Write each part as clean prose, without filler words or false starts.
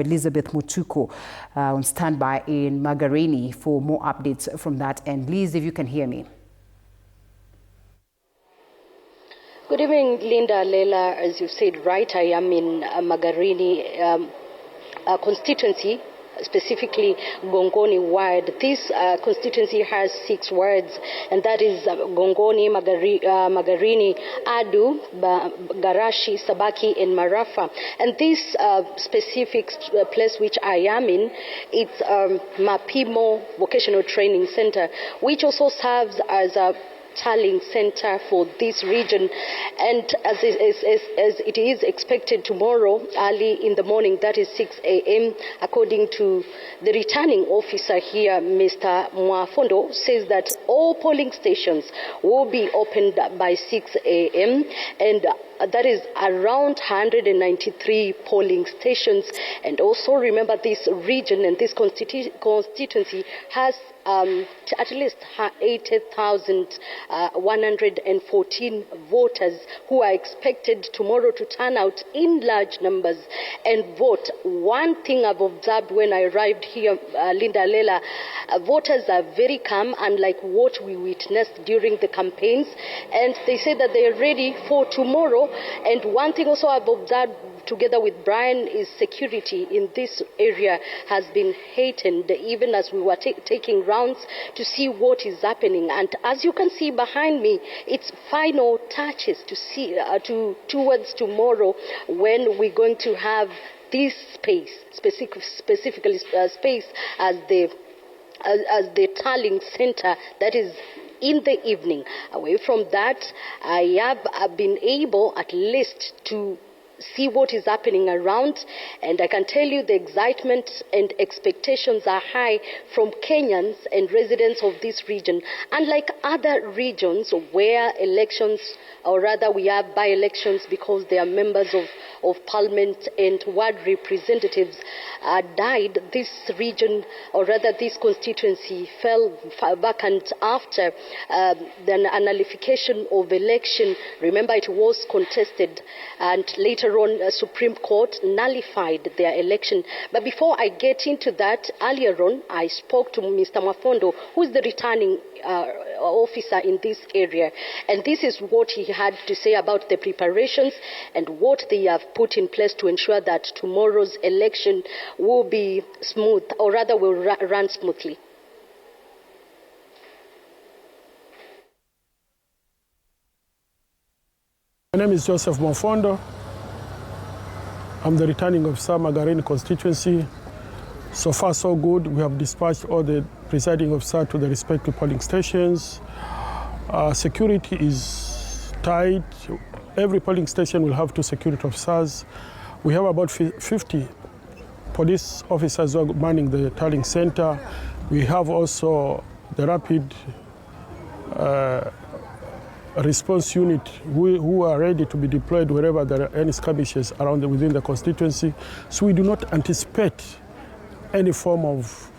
Elizabeth Mutuko on standby in Magarini for more updates from that end. Liz, if you can hear me. Good evening, Linda, Leila. As you said, right, I am in Magarini constituency, specifically Gongoni ward. This constituency has 6 wards, and that is Gongoni, Magarini, Adu, Garashi, Sabaki, and Marafa. And this specific place which I am in, it's Mapimo Vocational Training Center, which also serves as a tallying center for this region, and as it is expected tomorrow early in the morning, that is 6 a.m. according to the returning officer here, Mr. Mwafondo, says that all polling stations will be opened by 6 a.m. and that is around 193 polling stations. And also remember, this region and this constituency has at least 80,114 voters who are expected tomorrow to turn out in large numbers and vote. One thing I've observed when I arrived here, Linda, Lela, voters are very calm, unlike what we witnessed during the campaigns, and they say that they are ready for tomorrow. And one thing also I've observed together with Brian is security in this area has been heightened, even as we were taking rounds to see what is happening. And as you can see behind me, it's final touches to see towards tomorrow, when we're going to have this space, specifically space as the tallying center, that is in the evening. Away from that, I have been able at least to see what is happening around, and I can tell you the excitement and expectations are high from Kenyans and residents of this region. Unlike other regions where elections, or rather we have by-elections because they are members of parliament and ward representatives died, this region, or rather this constituency, fell vacant after the nullification of election. Remember, it was contested, and later on Supreme Court nullified their election. But before I get into that, earlier on I spoke to Mr. Mwafondo, who is the returning officer in this area, and this is what he had to say about the preparations and what they have put in place to ensure that tomorrow's election will be smooth, or rather will run smoothly. My name is Joseph Mwafondo. I'm the returning officer, Magarini constituency. So far, so good. We have dispatched all the presiding officers to the respective polling stations. Security is tight. Every polling station will have 2 security officers. We have about 50 police officers who are manning the tallying center. We have also the rapid response unit who are ready to be deployed wherever there are any skirmishes around within the constituency. So we do not anticipate any form of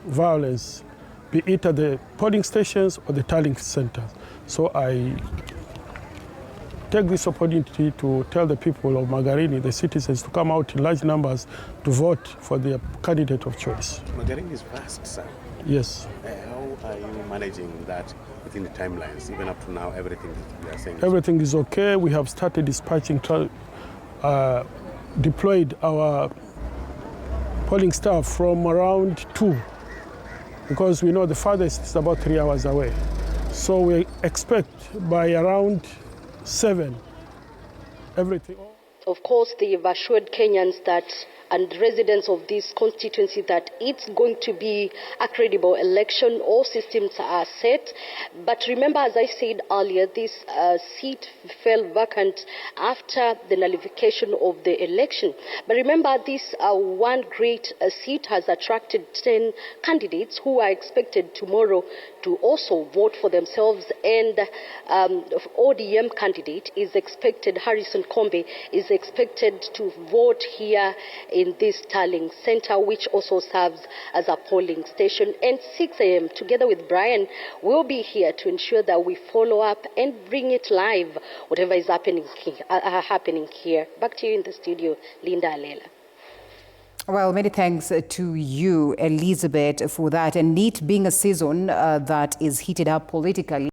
violence, be it at the polling stations or the tallying centers. So I take this opportunity to tell the people of Magarini, the citizens, to come out in large numbers to vote for their candidate of choice. Magarini is vast, sir. Yes. How are you managing that within the timelines? Even up to now, everything we are saying? Everything is okay. We have started dispatching, deployed our polling staff from around 2, because we know the farthest is about 3 hours away. So we expect by around 7, everything. Of course, they've assured Kenyans that, and residents of this constituency, that it's going to be a credible election. All systems are set. But remember, as I said earlier, this seat fell vacant after the nullification of the election. But remember, this one great seat has attracted 10 candidates who are expected tomorrow to also vote for themselves. And ODM candidate is expected, Harrison Kombe, is expected to vote here in this tallying center, which also serves as a polling station. And 6 a.m., together with Brian, we'll be here to ensure that we follow up and bring it live, whatever is happening here. Back to you in the studio, Linda Alela. Well, many thanks to you, Elizabeth, for that. And NEET being a season that is heated up politically.